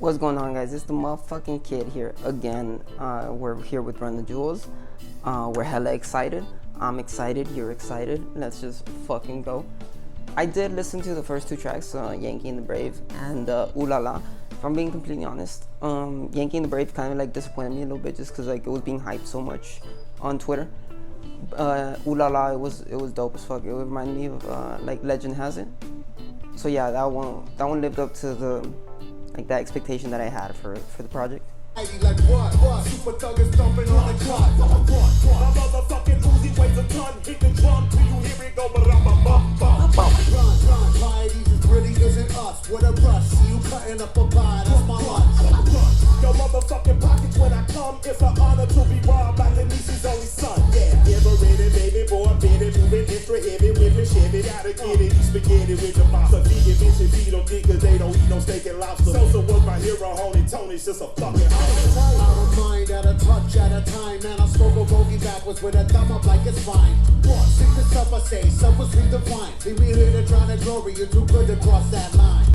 What's going on, guys? It's the motherfucking kid here again. We're here with Run the Jewels. We're hella excited. I'm excited. You're excited. Let's just fucking go. I did listen to the first two tracks, Yankee and the Brave and Ooh La La. If I'm being completely honest, Yankee and the Brave kind of like disappointed me a little bit just because like it was being hyped so much on Twitter. Ooh La La, it was dope as fuck. It reminded me of like Legend Has It. So yeah, that one lived up to the that expectation that I had for the project. Like what? Super thug is thumping on the clock. My motherfucking Uzi weighs a ton. Hit the drum till you hear it go ba-da-ba-bum-bum. Run, Piety just really isn't us. What a rush, see you cutting up a pie, that's my lunch. Yo motherfucking pockets when I come, it's an honor to be robbed by the niece's only son. Yeah, liberated, baby boy, been it, moving extra heavy, whipping Chevy, gotta get it, eat spaghetti with the box. A vegan bitch and feed them dick 'cause they don't eat no steak and lobster. Sosa was my hero, Honey Tony's just a fucking out of mind, at a touch at a time. Man, I smoke a bogey backwards with a thumb up like it's fine. What? Sick this up, I say, some was redefined. Leave me here to drown in glory, you're too good to cross that line.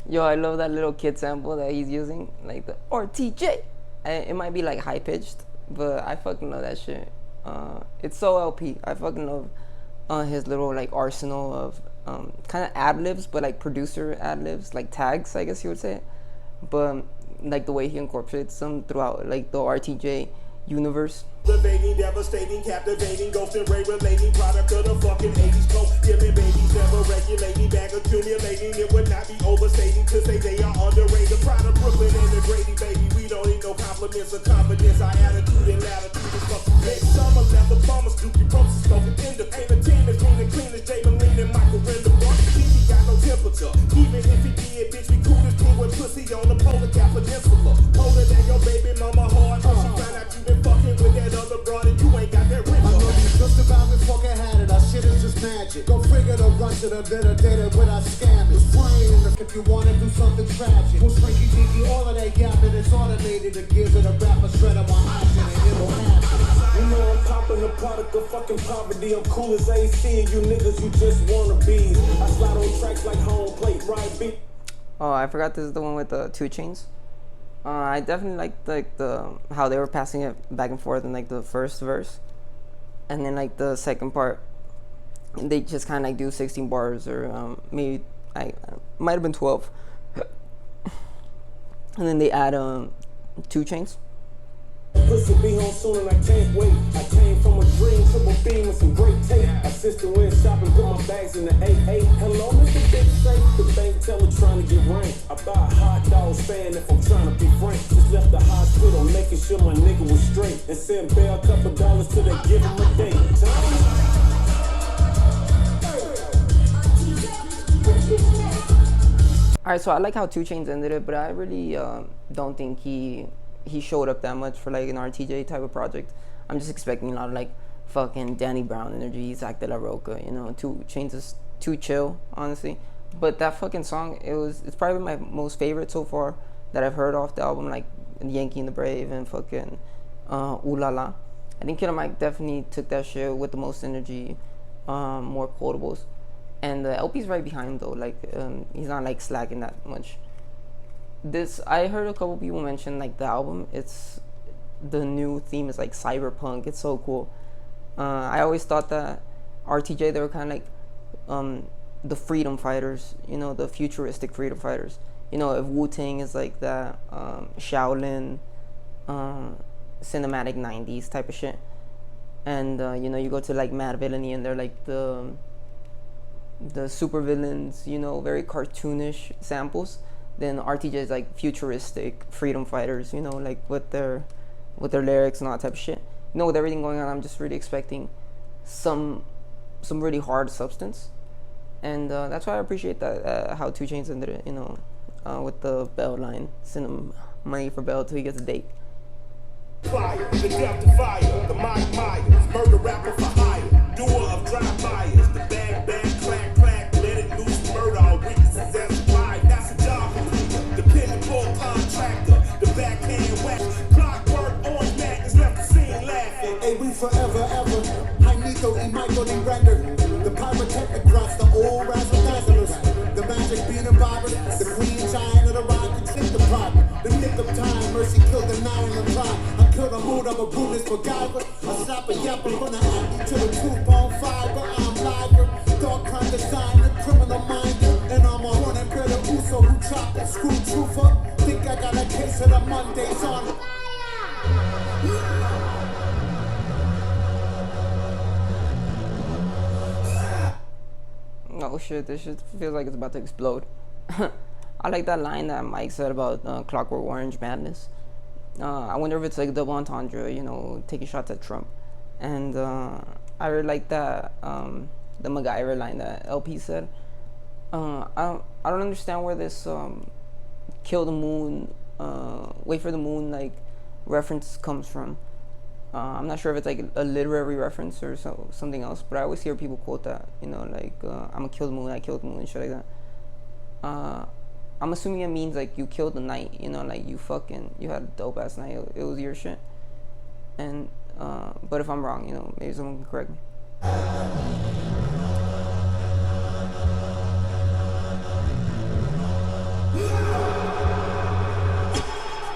Yo, I love that little kid sample that he's using, like the RTJ. It might be like high pitched, but I fucking love that shit. It's so LP. I fucking love his little like arsenal of kind of ad libs, but like producer ad libs, like tags, I guess you would say. But like the way he incorporates them throughout like the RTJ universe. Elevating, devastating, captivating, ghost and ray relating, product of the fucking 80s coke. Giving babies never regulating, bag accumulating. It would not be overstating to say they are underrated. Proud of Brooklyn and the Grady, baby. We don't need no compliments or confidence. Our attitude and latitude is fucking next summer. Leather bombers, Dookie Brooks, smoking in the ain't a team as clean as Jay Moline and Michael Render. He got no temperature. Even if he did, bitch, we cool as king with pussy on the polar cap peninsula. Colder than your baby mama hard. She found out you been fucking with that other broad and you ain't got that rip. I know you just about as fucking had it. Our shit is just magic. Go figure the run to the bitter data without scamming. It's flying if you wanna do something tragic. We'll slinky dinky, all of that yapping. It's automated. The gears of the rapper shredder my option and it'll happen. You know I'm popping the product of fucking poverty. I'm cool as AC and you niggas you just wanna be. I slide on tracks like home plate, right beat. Oh, I forgot this is the one with the 2 Chainz. I definitely liked the how they were passing it back and forth in like the first verse, and then like the second part, they just kind of like do 16 bars or maybe might have been 12, and then they add 2 Chainz. Pussy be home soon and I can't wait. I came from a dream, triple beam with some great tape. I sister went shopping, put my bags in the 8-8. Hello, Mr. Big Safe. The bank teller trying to get rank. I buy a hot dog stand if I'm trying to be frank. Just left the hospital making sure my nigga was straight. And sent Bell a couple dollars till they give him a date. Alright, so I like how 2 Chainz ended it, but I really don't think he showed up that much for like an RTJ type of project. I'm just expecting a lot of like fucking Danny Brown energy, Zach De La Roca, you know. 2 Chainz is too chill, honestly. But that fucking song, it's probably my most favorite so far that I've heard off the album, like Yankee and the Brave and fucking Ooh La La. I think Killer Mike definitely took that shit with the most energy, more quotables. And the LP's right behind him though, like he's not like slacking that much. I heard a couple people mention like the album, the new theme is like cyberpunk. It's so cool. I always thought that RTJ, they were kind of like the freedom fighters, you know, the futuristic freedom fighters. You know, if Wu-Tang is like that Shaolin cinematic 90s type of shit, and you know, you go to like Mad Villainy and they're like the super villains, you know, very cartoonish samples. Then RTJ is like futuristic freedom fighters, you know, like with their lyrics and all that type of shit. You know, with everything going on, I'm just really expecting some really hard substance, and that's why I appreciate that how 2 Chainz ended it, you know, with the Bell line, send him money for Bell till he gets a date. Fire, the death to fire, the Mike Myers, murder rapper for hire, doer of drive-bys, the bang, clack, let it loose, murder all weaknesses as a vibe, that's a job. The random time. Mercy killed the 9 in the crime. I killed a mood, I'm a Buddhist MacGyver. I slap a yapper from the acne to the tooth on fiber. I'm liver, dark crime designer, criminal minder. And I'm a one and better Uso who chopped and screwed truth up. Think I got a case of the Mondays on. Oh shit, this shit feels like it's about to explode. I like that line that Mike said about Clockwork Orange madness. I wonder if it's like double entendre, you know, taking shots at Trump. And I really like that the MacGyver line that LP said. I don't understand where this kill the moon, wait for the moon like reference comes from. I'm not sure if it's like a literary reference or something else, but I always hear people quote that, you know, like I'm gonna kill the moon, I killed the moon, and shit like that. I'm assuming it means like you killed the night, you know, like you had a dope ass night, it was your shit. And but if I'm wrong, you know, maybe someone can correct me.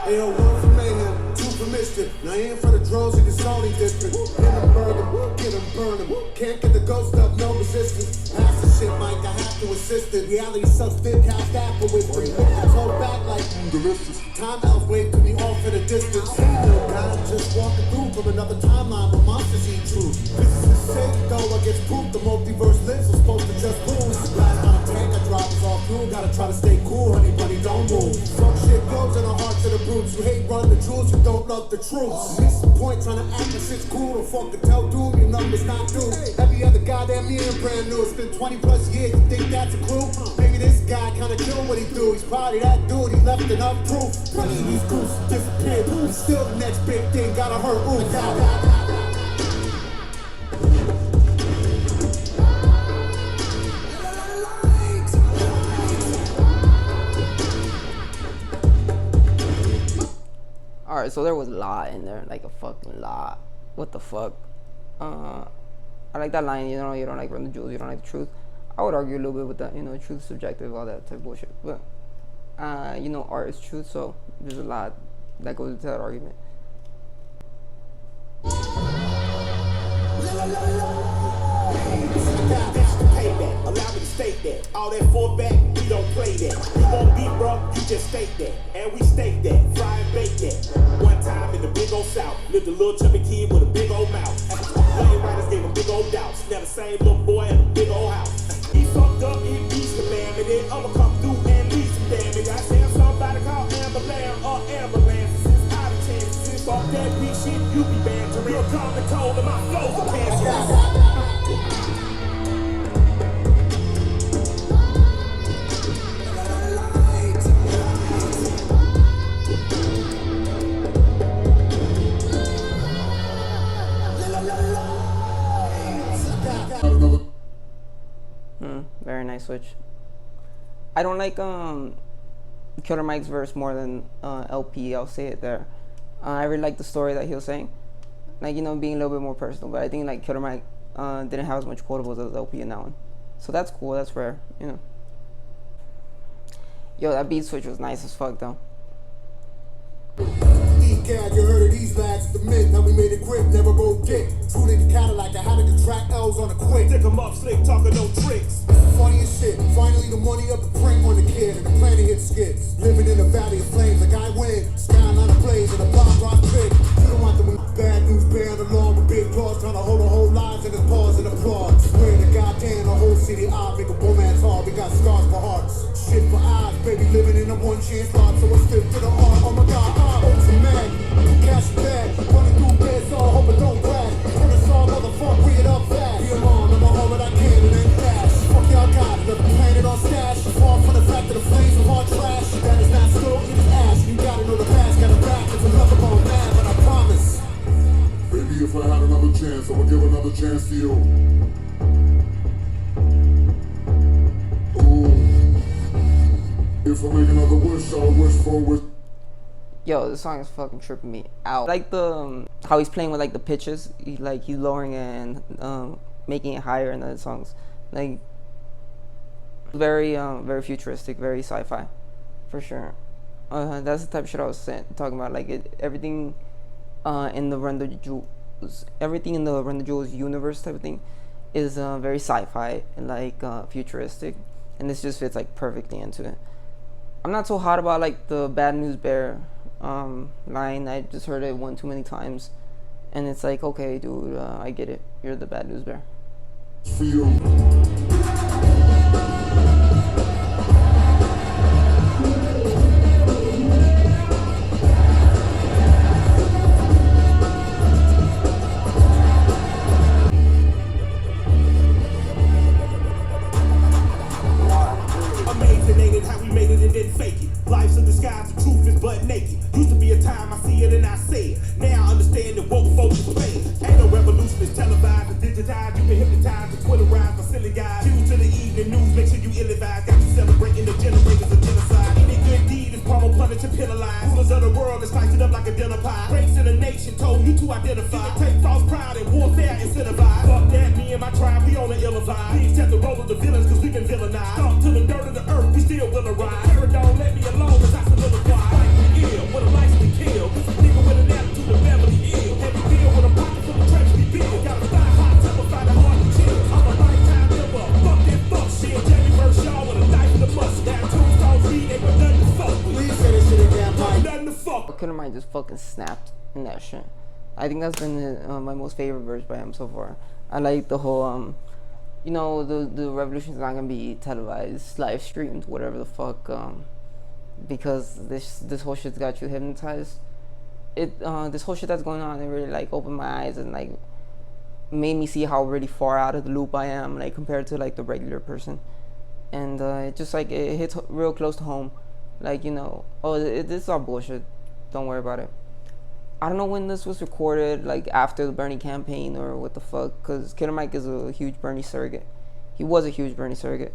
Ayo, one for mayhem, two for mischief. Now in for the drones in the zoning district. In them, burn them, get them, burn them. Can't get the ghost up, no resistance. Pass the shit, Mike, I have to assist it. Reality sucks, thick, cast apple with free. With the toe back like delicious. Time elf wave to me off in the distance. Little guy just walking through from another timeline where monsters eat truth. This is insane, though I get spooked. The multiverse lives, I'm supposed to just lose. Last time a tank, I drop is all through. Gotta try to stay cool, honey bunny, don't move. Fuck shit goes in the hearts of the brutes. You hate running the jewels, you don't love the truth. Miss the point, trying to act like shit's cool. Don't fuck the tell doom, your numbers not due. Every other goddamn year brand new. It's been 20 plus years, you think that's a clue? Maybe this guy kinda killed what he do. He's probably that dude, he left enough proof. Plenty of these goose disappeared. And still the next big thing gotta hurt. Ooh, Alright, so there was a lot in there, like a fucking lot. What the fuck? I like that line, you know, you don't like run the jewels, you don't like the truth. I would argue a little bit with that, you know, truth is subjective, all that type of bullshit. But, you know, art is truth, so there's a lot that goes into that argument. That's the payback. Allow me to state that. All that fallback, we don't play that. You won't beat, bro, you just state that. And we state that. Fry and bake that. One time in the big old South, lived a little chubby kid with a big old mouth. Lane riders gave him big old doubts. Now the same little boy in a big old house. He fucked up, it beats the man, and then I'ma come through and leave some damage. I say I'm somebody called Ambulance or Ambulance. Since out of chance, since all that beat shit, you be banned. To real calm and cold, and my flows are cancerous. Very nice switch. I don't like Killer Mike's verse more than LP. I'll say it there. I really like the story that he was saying, like, you know, being a little bit more personal. But I think like Killer Mike didn't have as much quotables as LP in that one, so that's cool. That's rare, you know. Yo, that beat switch was nice as fuck though. E-Cad, you heard of these lads, the myth, now we made it grip, never rolled dick. Tooling the Cadillac, I had to contract L's on a quick. Dick 'em up, slick, talking no tricks. It's the funniest shit, finally the money up the print on the kid, and the plan to hit skits. Living in a valley of flames like I win, skyline ablaze and a bomb rock big. You don't want the bad news bearing along with big claws, trying to hold a whole lives in his paws and applause. Swear to goddamn, the whole city eye, make a woman's heart, we got scars for hearts. Shit for eyes, baby, living in a one chance lot, so I stick to the heart, oh my god, ultimate. Cash bag, running through beds, all hope it don't crash. When it's all motherfucker, bring it up fast. Be alone, I'm all that I can, it ain't flash. Fuck y'all got it, never planted on stash. Far from the fact that the flames of hard trash. That is not still, it is ash. You gotta know the past, gotta back. It's another bone man, but I promise. Baby, if I had another chance, I would give another chance to you. Ooh. If I make another wish, I'll wish for a wish. Yo, this song is fucking tripping me out. Like the how he's playing with like the pitches, he's lowering it and making it higher in the songs. Like very very futuristic, very sci-fi, for sure. That's the type of shit I was talking about. Like everything in the Run the Jewels, everything in the Run the Jewels universe type of thing is very sci-fi and like futuristic, and this just fits like perfectly into it. I'm not so hot about like the Bad News Bear line. I just heard it one too many times, and it's like, okay, dude, I get it. You're the Bad News Bear. For you. Amazing, ain't it how we made it and didn't fake it. Life's a disguise, the truth is butt naked. Used to be a time I see it and I say it. Now I understand that woke folks is playing. Ain't no revolution, it's televised and digitized. You been hypnotized and Twitterized by silly guys. Due to the evening news, make sure you ill-advised. Got you celebrating the generators of genocide. Any good deed is promo punished and penalized. Rulers of the world is slicing up like a dinner pie. Race in the nation told you to identify. Take false pride and warfare incentivized. Fuck that, me and my tribe, we on the ill vibe. Please check the role of the villains, cause we been villainized. Talk to the dirt of the earth, we still will arrive. Terror don't let me alone, as I solidify. Fight me ill, with a license to kill. This a nigga with an attitude of Beverly Hill. Heavy deal with a pocket full of trash we build. Got a fly hot temper, find it hard to chill. I'm a lifetime liver, fuck that fuck shit. Jamie verse y'all with a knife in the mustard. That tombstone feet ain't got nothing to fuck with. Please say this shit again, Mike. Nothing to fuck with. Killer Mike just fucking snapped in that shit. I think that's been my most favorite verse by him so far. I like the whole you know, the revolution's not gonna be televised, live streamed, whatever the fuck, because this whole shit's got you hypnotized. This whole shit that's going on, it really like opened my eyes and like made me see how really far out of the loop I am, like compared to like the regular person. And it just like it hits real close to home, like, you know, this is all bullshit, don't worry about it. I don't know when this was recorded, like after the Bernie campaign or what the fuck, because Killer Mike is a huge Bernie surrogate. He was a huge Bernie surrogate.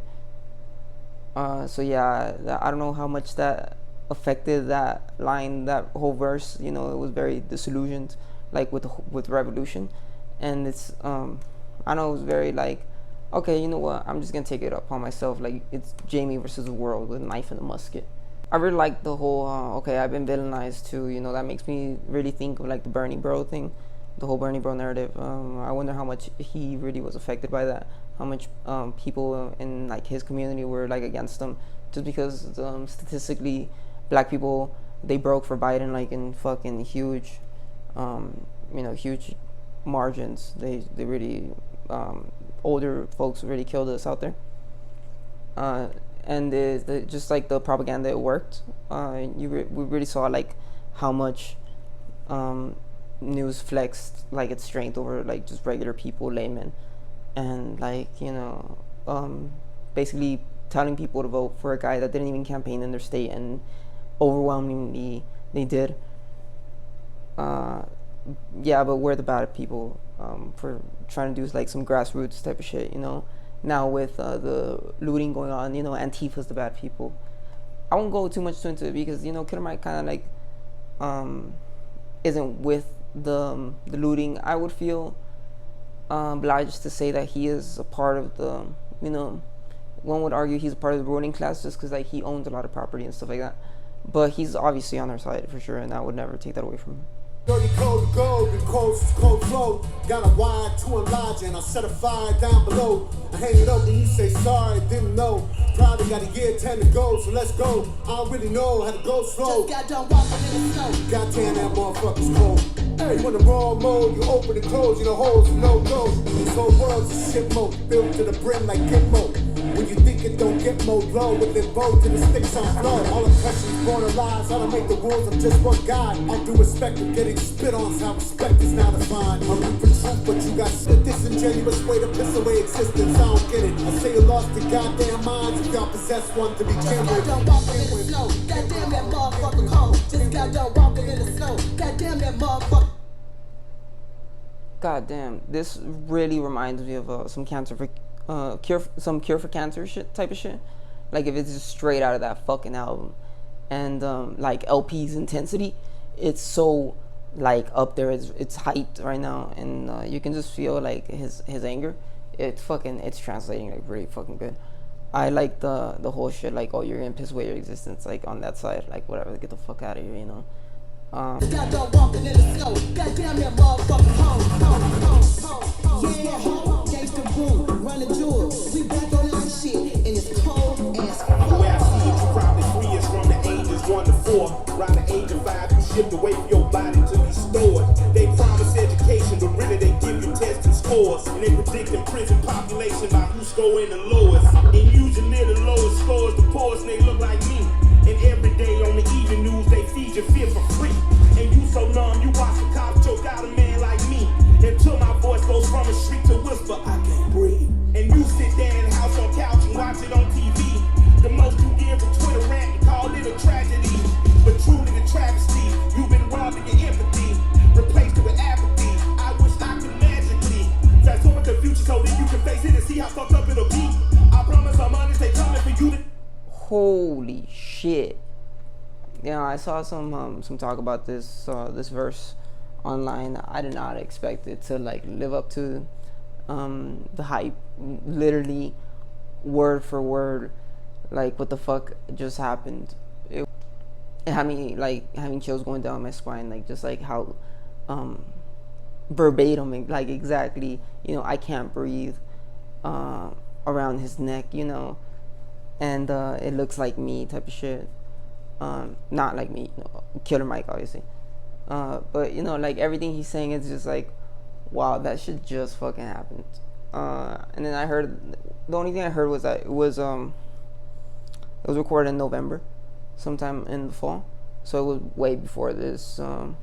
So yeah, I don't know how much that affected that line, that whole verse. You know, it was very disillusioned, like with Revolution, and it's I know it was very like, okay, you know what? I'm just gonna take it upon myself. Like it's Jamie versus the world with a knife and a musket. I really like the whole, okay, I've been villainized too, you know, that makes me really think of like the Bernie bro thing, the whole Bernie bro narrative. I wonder how much he really was affected by that, how much people in like his community were like against him, just because statistically black people, they broke for Biden like in fucking huge, you know, huge margins. They really, older folks really killed us out there. And just like the propaganda, it worked. We really saw like how much news flexed like its strength over like just regular people, laymen, and like, you know, basically telling people to vote for a guy that didn't even campaign in their state, and overwhelmingly they did. Yeah, but we're the bad people for trying to do like some grassroots type of shit, you know. Now with the looting going on, you know, Antifa's the bad people. I won't go too much into it because, you know, Killer Mike kind of like isn't with the looting. I would feel obliged to say that he is a part of the, you know, one would argue he's a part of the ruling class just because like he owns a lot of property and stuff like that. But he's obviously on our side for sure, and I would never take that away from him. Dirty code to gold, the cold flow. Got a wire to enlarge and I set a fire down below. I hang it up and you say sorry, didn't know. Probably got a year 10 to go, so let's go. I don't really know how to go slow. Just got done walking in the snow. Goddamn, that motherfucker's cold. Hey, when the wrong mode, you open and close, you know holes and no go. This whole world's a shit mode, built to the brim like Gitmo. When you think it don't get more low, with their bow to the sticks on flow. All oppression's born of lies, I don't make the rules, I'm just one guy. All due respect of getting spit on, is how respect is now defined. I'm rooting for truth, but you got a disingenuous way to piss away existence, I don't get it. I say you lost the goddamn minds if y'all possess one to begin Just got with. done walking in the snow. Goddamn that motherfucker cold. Just got done walking in the snow. Goddamn that motherfucker. God damn, this really reminds me of some cure for cancer shit type of shit. Like if it's just straight out of that fucking album, and like LP's intensity, it's so like up there. It's hyped right now, and you can just feel like his anger. It's translating like really fucking good. I like the whole shit, like, oh, you're gonna piss away your existence, like, on that side, like, whatever, get the fuck out of here, you know. Goddamn walking in the snow. Goddamn that motherfucker home. Yeah, gangsta brew, running jewels. We back on our shit, and it's cold as fuck. The way I see it, you probably free is from the ages 1 to 4. Around the age of 5, you shipped away from your body to be stored. They promise education, but really they give you tests and scores. And they predicting prison population by who's scoring the lowest. And usually the lowest scores the poorest, and they look like me. And every day on the evening news, they feed your fear for free. And you so numb, you watch the cops choke out a man like me. Until my voice goes from a shriek to whisper, I can't breathe. And you sit there in the house on couch and watch it on TV. The most you give a Twitter rant and call it a tragedy. But truly the travesty, you've been robbed of your empathy, replaced it with apathy. I wish I could magically fast forward the future so that you can face it and see how fucked up it'll be. I promise I'm honest, they coming for you to... Holy shit. Yeah, I saw some talk about this this verse online. I did not expect it to like live up to the hype. Literally word for word, like what the fuck just happened. It had me like having chills going down my spine, like just like how verbatim, like exactly, you know, I can't breathe around his neck, you know, and it looks like me type of shit. Not like me, you know, Killer Mike obviously, but you know, like everything he's saying is just like, wow, that shit just fucking happened. And then I heard, the only thing I heard was that it was recorded in November, sometime in the fall, so it was way before this. I'm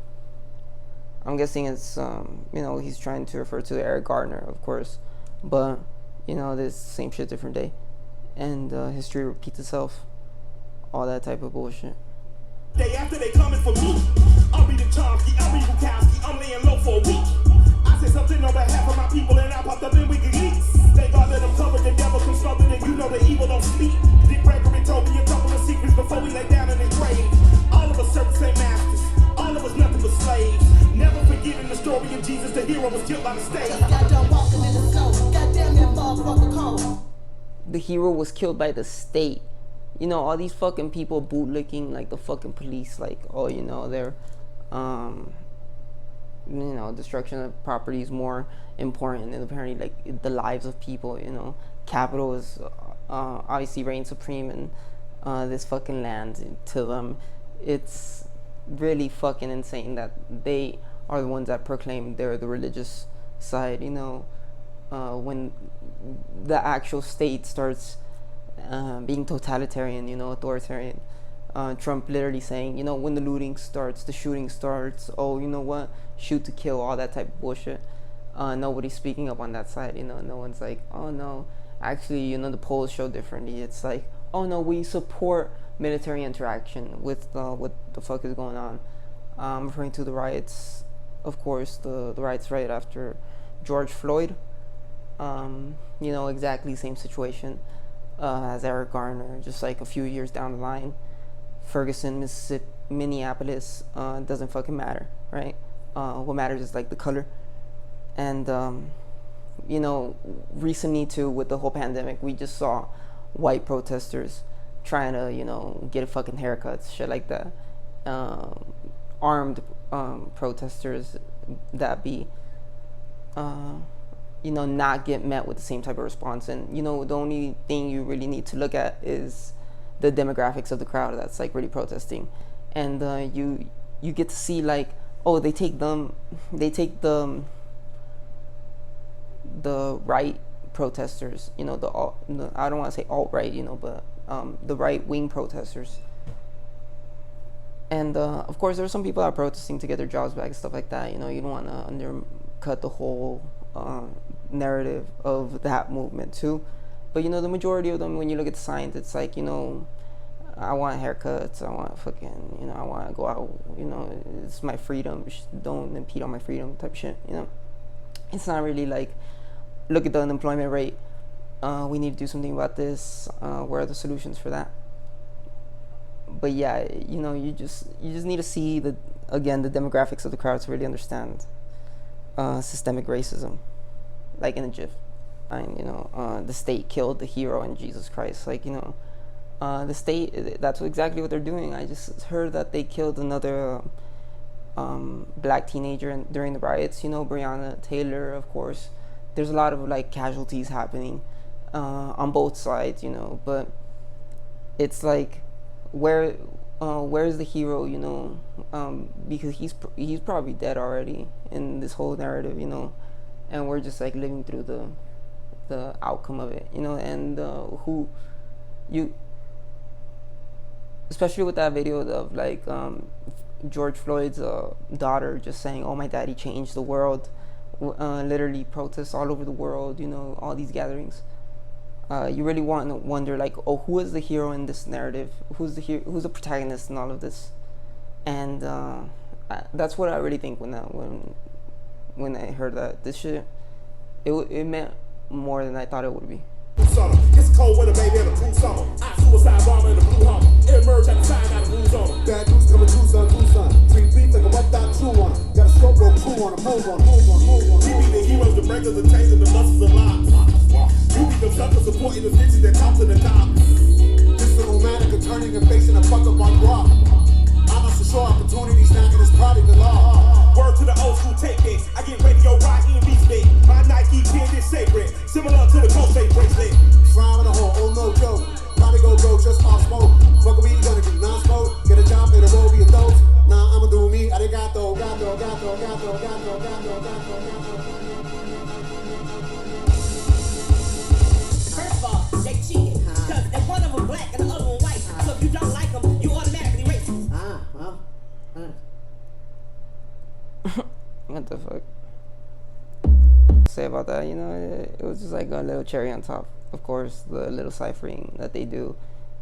guessing it's you know, he's trying to refer to Eric Gardner, of course, but you know, this same shit, different day, and history repeats itself, all that type of bullshit. Day after they coming for me. I'll be the Chomsky, I'll be Bukowski, I'm laying low for a week. I said something on behalf of my people and I popped up in WikiLeaks. Thank God that I'm covered, the devil consulted, and you know the evil don't sleep. Dick Gregory told me a couple of secrets before we lay down in his grave. All of us serve the same masters, all of us nothing but slaves. Never forgetting the story of Jesus, the hero was killed by mistake. Goddamn walking in the snow. Goddamn that motherfucker cold. The hero was killed by the state. You know, all these fucking people bootlicking like the fucking police, like, oh, you know, they're you know, destruction of property is more important than apparently like the lives of people, you know. Capital is obviously reigns supreme in this fucking land to them. It's really fucking insane that they are the ones that proclaim they're the religious side, you know, when the actual state starts being totalitarian, you know, authoritarian. Trump literally saying, you know, when the looting starts, the shooting starts, oh, you know what, shoot to kill, all that type of bullshit. Nobody's speaking up on that side, you know. No one's like, oh no, actually, you know, the polls show differently. It's like, oh no, we support military interaction with what the fuck is going on. I'm referring to the riots, of course, the riots right after George Floyd. You know, exactly same situation as Eric Garner, just like a few years down the line. Ferguson, Mississippi, Minneapolis, doesn't fucking matter, right? What matters is like the color. And you know, recently too, with the whole pandemic, we just saw white protesters trying to, you know, get a fucking haircuts, shit like that. Armed protesters that be you know, not get met with the same type of response. And you know, the only thing you really need to look at is the demographics of the crowd that's like really protesting, and you get to see like, oh, they take the right protesters, you know, the I don't want to say alt-right, you know, but the right-wing protesters. And of course, there are some people that are protesting to get their jobs back and stuff like that. You know, you don't want to undercut the whole narrative of that movement too. But you know, the majority of them, when you look at the signs, it's like, you know, I want haircuts, I want fucking, you know, I want to go out, you know, it's my freedom, don't impede on my freedom type shit, you know. It's not really like, look at the unemployment rate, we need to do something about this, where are the solutions for that? But yeah, you know, you just need to see the demographics of the crowd to really understand systemic racism, like in a GIF. line, you know, the state killed the hero in Jesus Christ. Like, you know, the state, that's exactly what they're doing. I just heard that they killed another black teenager during the riots, you know, Breonna Taylor, of course. There's a lot of like casualties happening on both sides, you know, but it's like, where's the hero, you know, because he's probably dead already in this whole narrative, you know, and we're just like living through the outcome of it, you know. And especially with that video of like George Floyd's daughter just saying, "Oh, my daddy changed the world," literally protests all over the world, you know, all these gatherings. You really want to wonder, like, oh, who is the hero in this narrative? Who's the protagonist in all of this? And that's what I really think when I heard that this shit, it meant more than I thought it would be. Summer. It's cold weather, baby, in a cool summer. I suicide bomber in a blue Hummer. Emerge at the sign, got a blues on them. Bad news coming Tucson. Treat beef like a wet dot true one. Got a scope roll crew on a move on. We be the heroes, the breakers, the chains, and the muscles of lives. You be the suckers supporting the bitches that talk to the top. This the romantic turning and facing a fuck up on rock. I'm not so sure opportunities knocking this product the law. Word to the old school tape days. I get radio rock in beach day. My Nike kid is sacred, similar to the Coach bracelet. Fry with a hole, oh no joke. Probably go broke, just off smoke. Fuck we gonna do non-smoke. Get a job, play the role, be a dose. Nah, I'ma do me. Arigato, gato. First of all, they cheating. Because if one of them black and the other one white, so if you don't like them, you automatically racist. What the fuck? Say about that, you know, it was just like a little cherry on top. Of course, the little ciphering that they do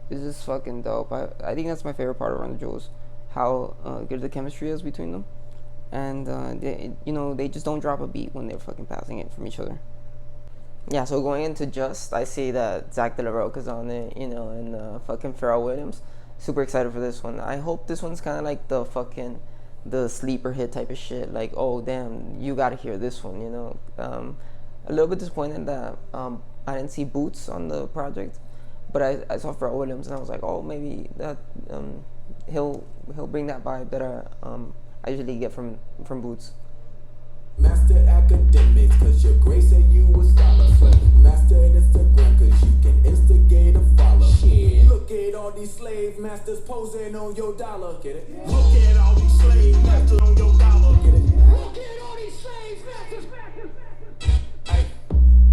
is just fucking dope. I think that's my favorite part of Run the Jewels, how good the chemistry is between them, and they just don't drop a beat when they're fucking passing it from each other. Yeah, so going into Just, I see that Zach De La Rocha's on it, you know, and fucking Pharrell Williams. Super excited for this one. I hope this one's kind of like the sleeper hit type of shit. Like, oh damn, you gotta hear this one, you know. A little bit disappointed that I didn't see Boots on the project, but I saw Pharrell Williams and I was like, oh, maybe that he'll bring that vibe that I usually get from Boots. Master academics, cause your grade said you a scholar. Master Instagram, cause you can instigate a follow. Shit. Look at all these slave masters posing on your dollar. Get it? Look at all these slave masters on your dollar. Get it? Look at all these slave masters. Hey,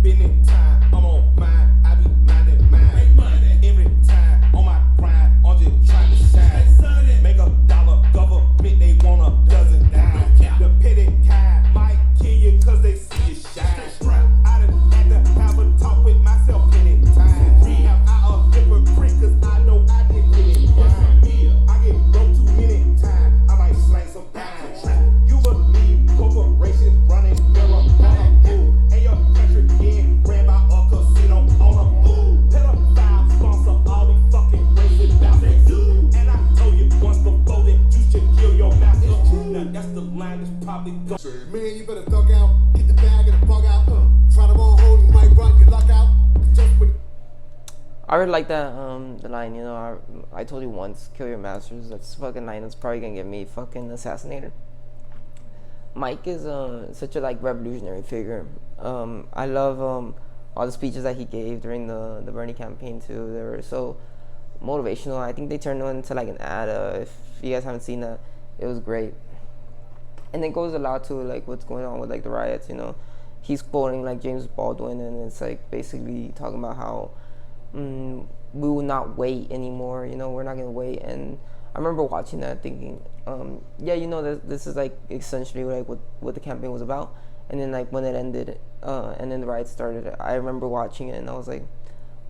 been in time, I'm on mine. I be minding mine. Make money. Every time on my grind, I'm just trying to shine. Make a dollar, government, they want a dozen dimes. The petty kind might kill you cause they see you shine. I done had to have a talk with myself many times. Am I a hypocrite cause I know I didn't get it right? I get broke too many times, I might slang some dimes. You believe corporations running marijuana, and your country being ran by a casino owner. Pedophile sponsor all these fucking racist bastards. And I told you once before that you should kill your master. Now that's the line that's probably going. Man, you better duck out. Get the bag and the bug out. Try to run home, you might run your luck out. Just when I really like that the line, you know, I told you once, kill your masters. That's fucking line that's probably gonna get me fucking assassinated. Mike is such a like revolutionary figure. I love all the speeches that he gave during the Bernie campaign too. They were so motivational. I think they turned into like an ad. If you guys haven't seen that, it was great. And it goes a lot to like what's going on with like the riots, you know. He's quoting like James Baldwin, and it's like basically talking about how we will not wait anymore, you know, we're not gonna wait. And I remember watching that thinking, yeah, you know, this is like essentially like what the campaign was about. And then like when it ended, and then the riots started, I remember watching it and I was like,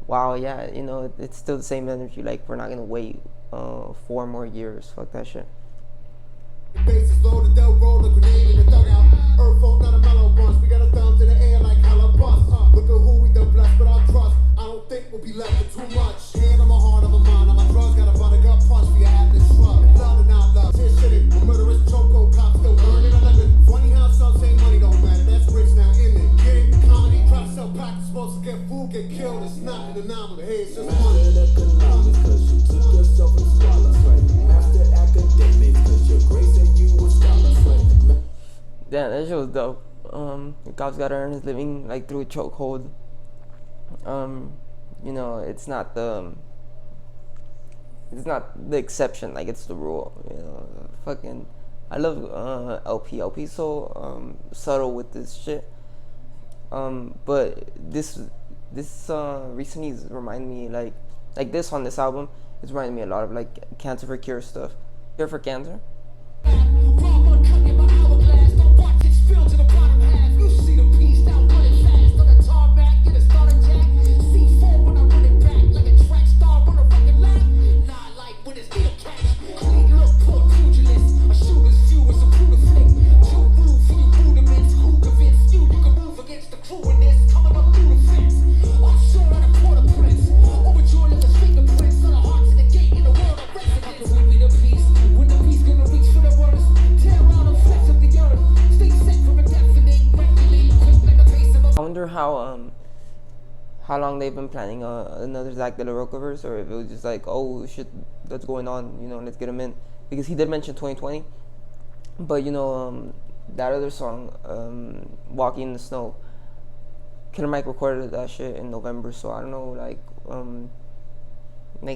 wow, yeah, you know, it's still the same energy. Like, we're not gonna wait 4 more years. Fuck that shit. bases loaded, they'll roll a grenade in the dugout. Earth folk, not a mellow bunch. We got our thumbs in the air like Calabas. Look at who we done blessed, but our trust, I don't think we'll be left with too much. Hand on my heart, on my mind, on my drugs, got a butter gut punch for your atlas shrub. Love and not love, shit shitty. Murderous choco cops still burning a lemon. Funny how some say money don't matter. That's rich now, in it. Get it? Comedy, try to sell packers, Damn, that shit was dope. The cops gotta earn his living like through a chokehold. You know, it's not the exception, like it's the rule. You know, fucking, I love LP. LP's so subtle with this shit. But this recently is reminding me like this on this album is reminding me a lot of like Cancer for Cure stuff. Cure for Cancer. How long they've been planning another Zach De La Rocha verse, or if it was just like, oh shit, that's going on, you know, let's get him in, because he did mention 2020, but you know, that other song, Walking in the Snow, Killer Mike recorded that shit in November, so I don't know, like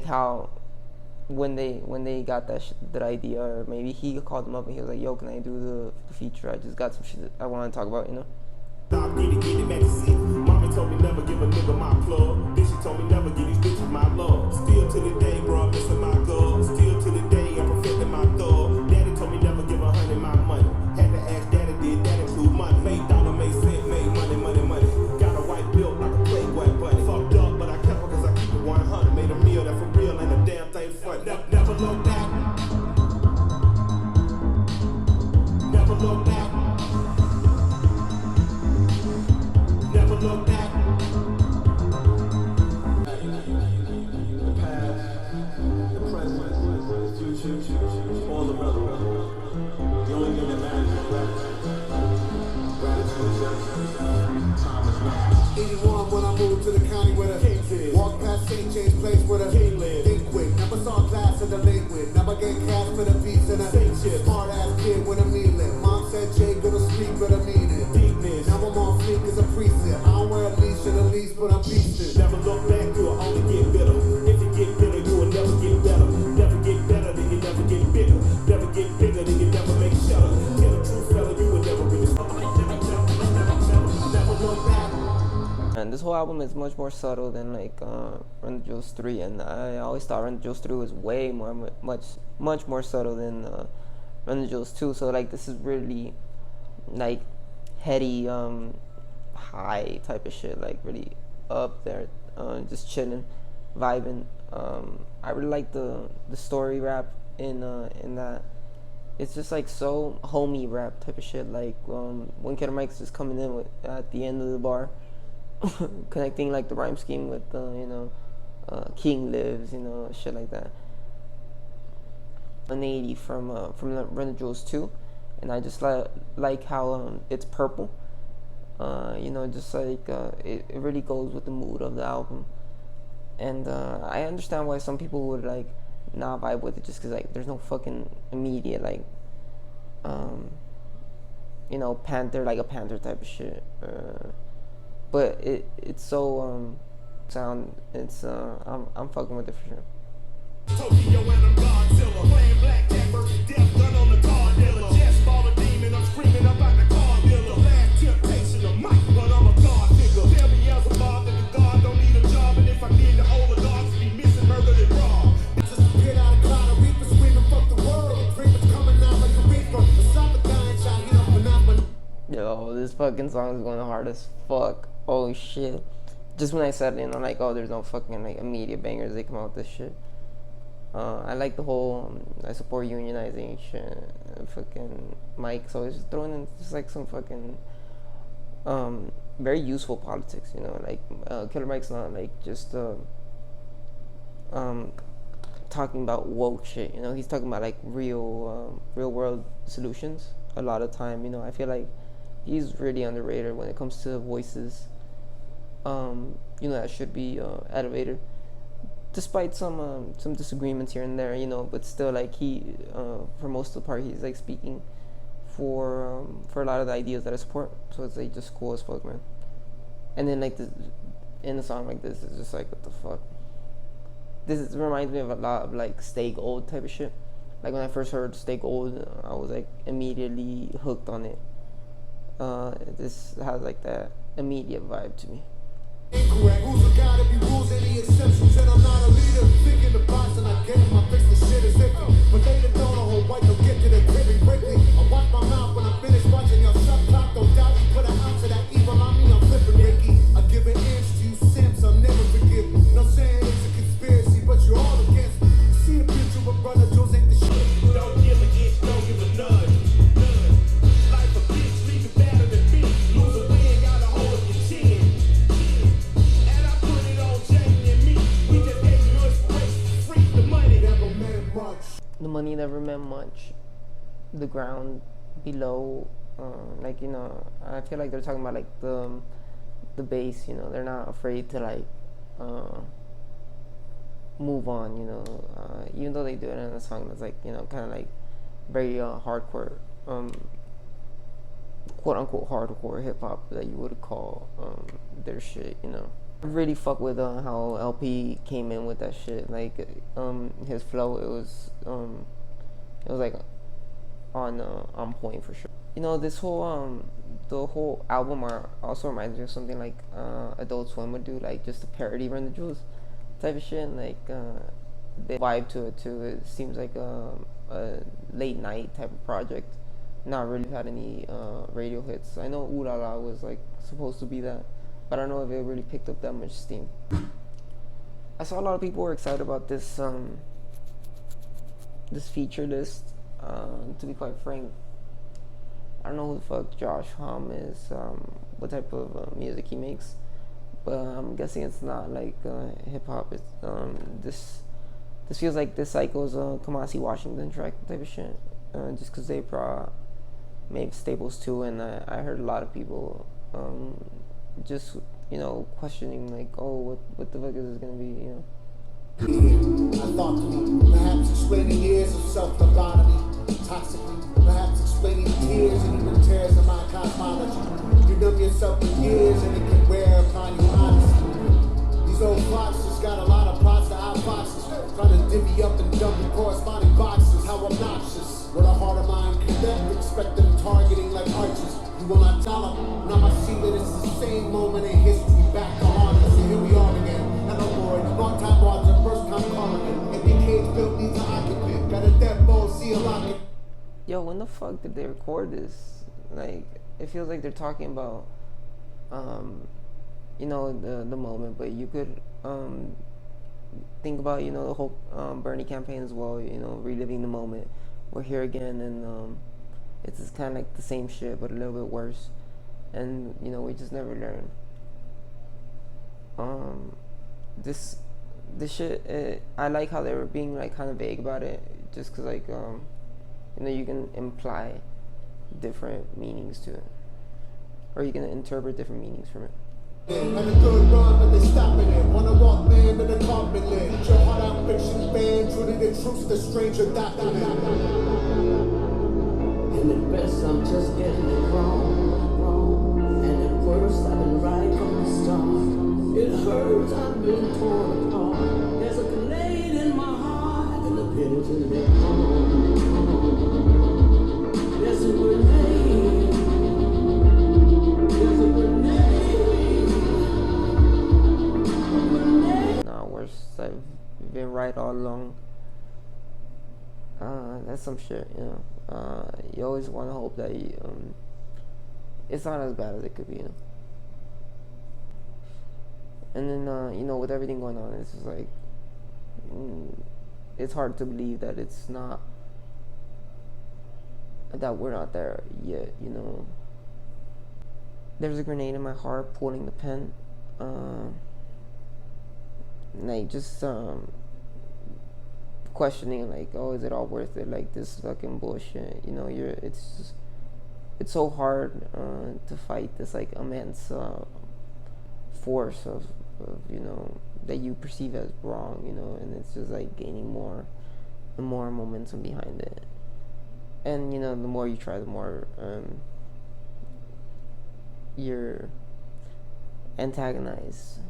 how when they got that idea, or maybe he called him up and he was like, yo, can I do the feature? I just got some shit that I want to talk about, you know. Get it back to see. Mommy told me never give a nigga my plug. Then she told me never give these bitches my love. Still to the day, bro, I'm missing my girl. Still to the day, I'm perfecting my thug. Daddy told me never give 100 my money. Had to ask daddy, did that include money? Made dollar, made cent, made money. Got a white built like a Playboy bunny. Fucked up, but I kept her cause I keep it 100. Made a meal that for real ain't a damn thing funny. Never look back. Never look back. Never look back. The past, the present, the future, all the relevant. The only thing that matters is gratitude, time is nothing. 81 when I moved to the county with a Chainz is. Walked past St. James Place with a King live. think quick. Never saw class in the late with. Never get cash for the beats and a Saint shit. smart ass kid with a mealing. Mom said Jay gonna speak with a meaning. Deepness. Now I'm on fleek as a precept. I don't wear a leash in the least, but I'm beastin'. Never look back, you'll only get better. If you get better, you will never get better. Never get better, then you never get bigger. Never get bigger, then you never make shutter. Tell the truth, fella, you will never really never look back. And this whole album is much more subtle than like Run the Jewels 3, and I always thought Run the Jewels 3 was way much more subtle than Run the Jewels 2. So like this is really like heady, high type of shit, like really up there, just chilling, vibing. I really like the story rap in that. It's just like so homey rap type of shit. Like when Killer Mike's just coming in with at the end of the bar, connecting like the rhyme scheme with you know, King Lives, you know, shit like that. 180 from the Run the Jewels 2, and I just like how it's purple. You know, just like it really goes with the mood of the album, and I understand why some people would like not vibe with it, just because like there's no fucking immediate like you know, Panther, like a Panther type of shit, but it's so sound, it's I'm fucking with it for sure. Tokyo and I'm Godzilla. Playing blackjack versus death gun on the car dealer. Just ball a demon, I'm screaming about the car dealer. Last temptation of Mike, but I'm a god figure. Tell me as a bob that the god don't need a job, and if I did, the oligarchs be missing, murdered, and robbed. Just get out of cloud, a reaper screaming, fuck the world. Dreamers coming out like a reaper. Stop the dying child, you know, phenomenal. Yo, this fucking song is going hard as fuck. Oh shit. Just when I said it, you know, like, oh, there's no fucking like immediate bangers, they come out with this shit. I like the whole I support unionization, fucking Mike, so it's just throwing in just like some fucking very useful politics, you know, like Killer Mike's not like just talking about woke shit, you know, he's talking about like real world solutions a lot of time, you know. I feel like he's really underrated when it comes to voices, you know, that should be elevated, despite some disagreements here and there, you know, but still like he for most of the part he's like speaking for a lot of the ideas that I support. So it's like just cool as fuck, man. And then like in a song like this, it's just like, what the fuck. Reminds me of a lot of like Stay Gold type of shit. Like when I first heard Stay Gold, I was like immediately hooked on it. This has like that immediate vibe to me. Incorrect. Rules are gotta be rules, any exceptions, and I'm not a leader. Thinking the box and I get my fix the shit is iffy. But they don't know whole white, they'll get to the crib quickly. I watch my mouth when I finish watching your shut clock. Don't doubt you put an ounce of that evil on me, I'm flipping Ricky. I give an inch to you simps, I'll never forgive you. No saying it's a conspiracy, but you're all against me. You see a picture of brother Joe's ain't the shit. Don't give a inch, don't give a nudge. Life a bitch, leave it better than bitch. Lose a win, gotta hold your chin. And I put it on Jamie and me. We just gave you inspiration, free the money. Never meant much. The money never meant much. The ground below, like, you know, I feel like they're talking about like the base, you know, they're not afraid to like move on, you know, even though they do it in a song that's like, you know, kind of like very hardcore, quote unquote hardcore hip hop that you would call their shit, you know. I really fuck with how LP came in with that shit. Like his flow, it was like on point for sure. You know, this whole the whole album also reminds me of something like Adult Swim would do, like just a parody Run the Jewels type of shit. And like the vibe to it too. It seems like a late night type of project. Not really had any radio hits. I know Ooh La La was like supposed to be that, but I don't know if it really picked up that much steam. I saw a lot of people were excited about this this feature list. To be quite frank, I don't know who the fuck Josh Hum is, what type of music he makes, but I'm guessing it's not like hip hop. It's this feels like this cycle's Kamasi Washington track type of shit, just because they brought Maeve Staples too, and I heard a lot of people just, you know, questioning like, oh, what the fuck is this gonna be, you know. I thought to me, perhaps explaining years of self-lobotomy, toxically, perhaps explaining tears and even tears of my cosmology. You numb yourself in years and it can wear upon you honestly. These old foxes got a lot of plots to outfoxes, trying to divvy up and dump in corresponding boxes. How obnoxious, with a heart of mine connect, expect them targeting like archers. You will not tell them, now I see that it's the same moment in history back to harness. And here we are again, and no more, long time watcher, first time calling it. Every cage built needs an occupant, got a death bowl, see a locket. Yo, when the fuck did they record this? Like, it feels like they're talking about, you know, the moment, but you could think about, you know, the whole Bernie campaign as well, you know, reliving the moment. We're here again, and it's just kind of like the same shit, but a little bit worse. And, you know, we just never learn. This shit, I like how they were being, like, kind of vague about it, just because, like, you know, you can imply different meanings to it, or you can interpret different meanings from it. And a good run, but they stopping it. Wanna walk man to the carpet lid. Your heart out fiction band, true to the truth, the stranger document. And at best I'm just getting it wrong. And at worst I've been right from the start. It hurts, I've been torn apart. There's a grenade in my heart and a penitent at home. There's a grenade. There's a grenade. Nah, worse, I've been right all along. That's some shit, you know. You always want to hope that it's not as bad as it could be, you know. And then, you know, with everything going on, it's just like, it's hard to believe that it's not, that we're not there yet, you know. There's a grenade in my heart pulling the pen. Like, just questioning, like, oh, is it all worth it? Like, this fucking bullshit, you know. It's so hard to fight this, like, immense force of, you know, that you perceive as wrong, you know, and it's just like gaining more and more momentum behind it. And the more you try, the more you're antagonized.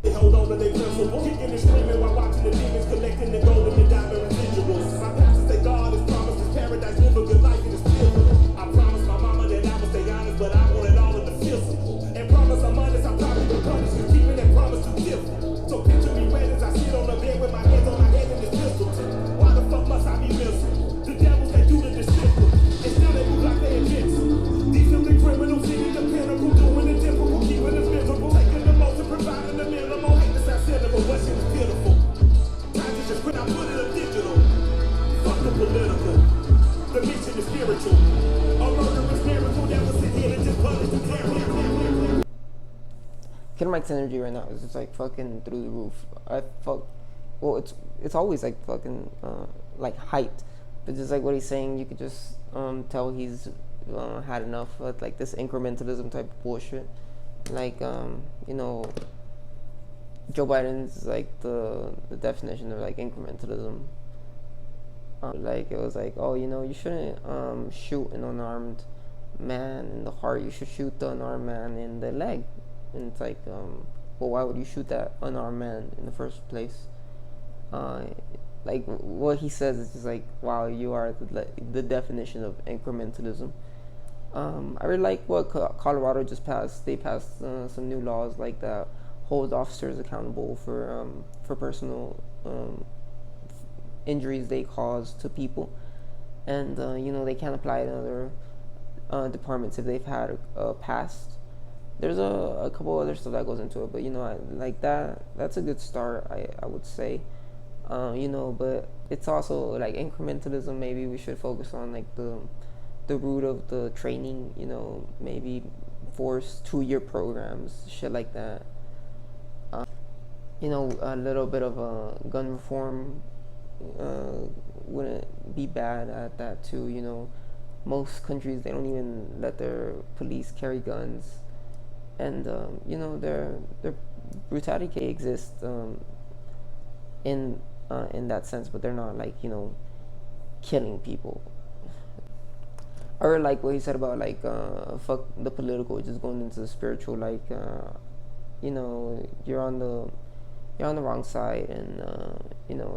Hold on to their principle, kicking and screaming while watching the demons collecting the gold and the diamond residuals. My pastor say God has promised us paradise, live a good life in His temple. I promised my mama that I would stay honest, but I want it all in the physical. And promise I'm honest, I probably been punished for keeping that promise too different. So picture me wet as I sit on the bed with my hands on my head in this pistol. Why the fuck must I be missing? The devils they do the disciple, and still they move like they invincible. These filthy criminals sitting the pinnacle, doing the difficult, keeping us miserable, taking the most and providing the minimum. Hate this not cynical, but shit is pitiful. Time to just quit, I put it on digital. Fuck the political. The mission is spiritual. A murderous miracle that was sit here and just punish the terror. Killer Mike's energy right now is just like fucking through the roof. It's always like fucking like hyped, but just like what he's saying, you could just tell he's had enough of like this incrementalism type of bullshit. Like Joe Biden's like the definition of like incrementalism. Like it was like, oh, you shouldn't shoot an unarmed man in the heart. You should shoot the unarmed man in the leg. And it's like, well, why would you shoot that unarmed man in the first place? Like what he says is just like, wow, you are the definition of incrementalism. I really like what Colorado just passed. They passed some new laws like that hold officers accountable for personal injuries they cause to people, and they can't apply it in other departments if they've had a past. There's a couple other stuff that goes into it, but I like that's a good start, I would say. But it's also like incrementalism. Maybe we should focus on like the root of the training, maybe force 2-year programs, shit like that. A little bit of a gun reform wouldn't be bad at that too. Most countries, they don't even let their police carry guns, and their brutality exists in that sense, but they're not like killing people. I really like what he said about like fuck the political, just going into the spiritual. Like you're on the wrong side, and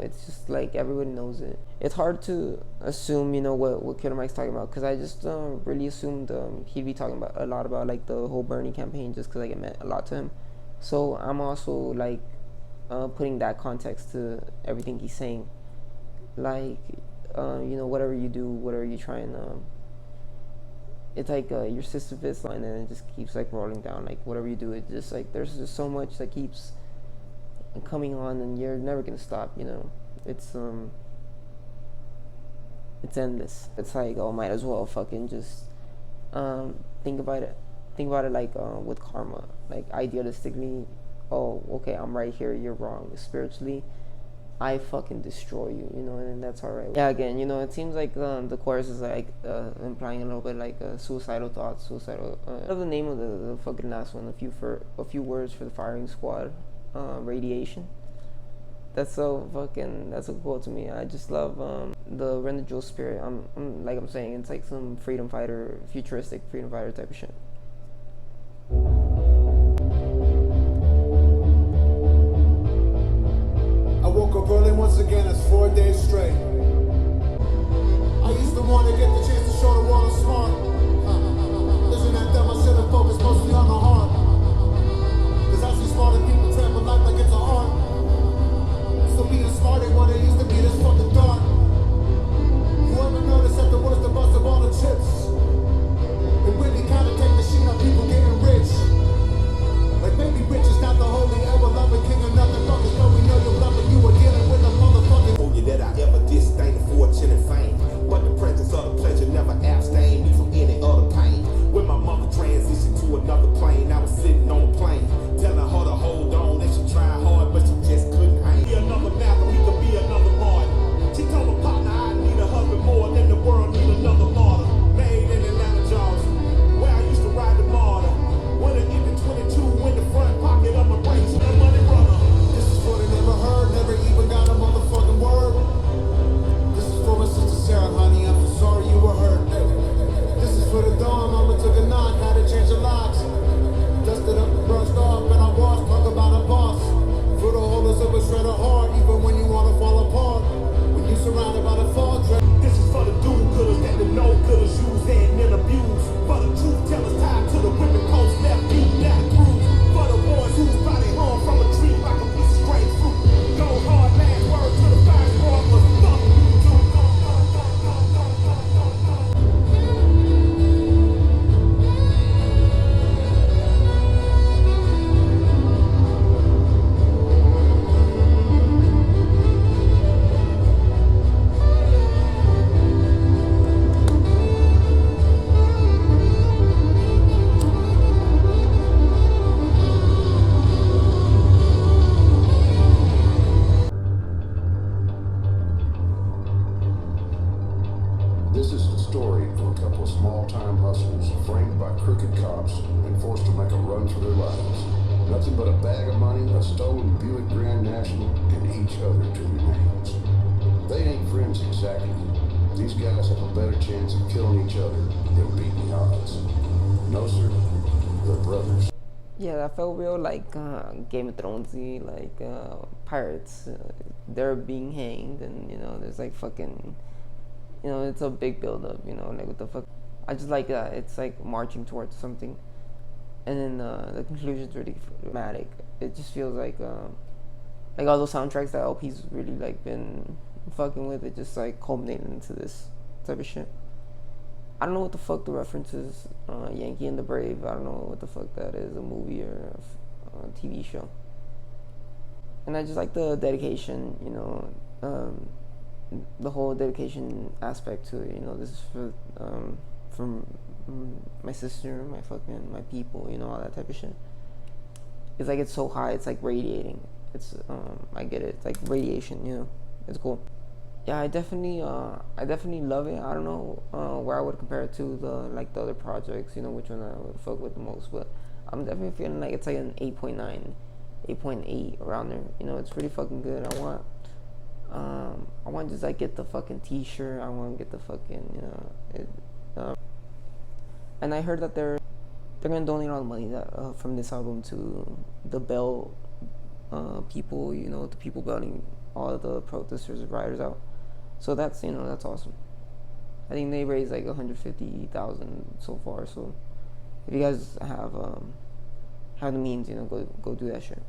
it's just like everybody knows it. It's hard to assume what Killer Mike's talking about, because I just really assumed he'd be talking about a lot about like the whole Bernie campaign, just because like it meant a lot to him. So I'm also like putting that context to everything he's saying. Like whatever you do, whatever you try and it's like your Sisyphus line, and it just keeps like rolling down. Like whatever you do, it just like there's just so much that keeps coming on, and you're never gonna stop. It's endless. It's like, oh, might as well fucking just think about it like with karma. Like idealistically, oh, okay, I'm right here, you're wrong. Spiritually, I fucking destroy you, and that's alright. Yeah, again, it seems like the chorus is like implying a little bit like suicidal thoughts, I love the name of the fucking last one, a few words for the firing squad, radiation. That's so cool to me. I just love the Run the Jewels spirit. I'm saying, it's like some futuristic freedom fighter type of shit. I woke up early once again, it's 4 days straight. I used to want to get the chance to show the world I'm smart. Isn't that dumb? I should have focused mostly on the heart. Cause I see smarter people trample life like it's an art. So being smart ain't what it used to be, this fucking dark. You ever notice that the worst of us of all the chips? It really kinda take the shit out people getting rich. Like maybe rich is not the holy ever-loving king of nothing. Fuckers know we know you're loving, you are dealing with a motherfucking Told you that I ever disdain the fortune and fame, but the presence of the pleasure never abstained me from any other pain. When my mother transitioned to another plane, I was sitting on a plane, telling her to hold on, and she tried hard, but she just couldn't hang. Be another Malcolm, he could be another Martin. She told her partner I need a husband more than the world need another martyr. Made in Atlanta, Georgia, where I used to ride the martyr. When I get to 22 in the front pocket of my brain, she the money runner. This is for the never heard, never even got a motherfucking word. This is for my sister Sarah, honey, I'm so sorry This is the story of a couple of small-time hustlers framed by crooked cops and forced to make a run for their lives. Nothing but a bag of money, a stolen Buick Grand National, and each other to their names. They ain't friends exactly. These guys have a better chance of killing each other than beating the odds. No, sir, they're brothers. Yeah, that felt real like Game of Thronesy, like pirates. They're being hanged, and there's like fucking, it's a big build up. Like what the fuck. I just like that. It's like marching towards something, and then the conclusion's really dramatic. It just feels like all those soundtracks that LP's really like been fucking with. It just like culminated into this type of shit. I don't know what the fuck the reference is. Yankee and the Brave. I don't know what the fuck that is, a movie or a TV show. And I just like the dedication, the whole dedication aspect to it. This is from my sister, my people, all that type of shit. It's like it's so high, it's like radiating. It's I get it. It's like radiation, It's cool. Yeah, I definitely love it. I don't know where I would compare it to the other projects, which one I would fuck with the most, but I'm definitely feeling like it's like an 8.9, 8.8 around there. It's pretty fucking good. I want to just like get the fucking t-shirt. I want to get the fucking and I heard that they're gonna donate all the money that from this album to the Bell people, the people bailing all the protesters and rioters out. So that's that's awesome. I think they raised like 150,000 so far. So if you guys have the means, go do that shit.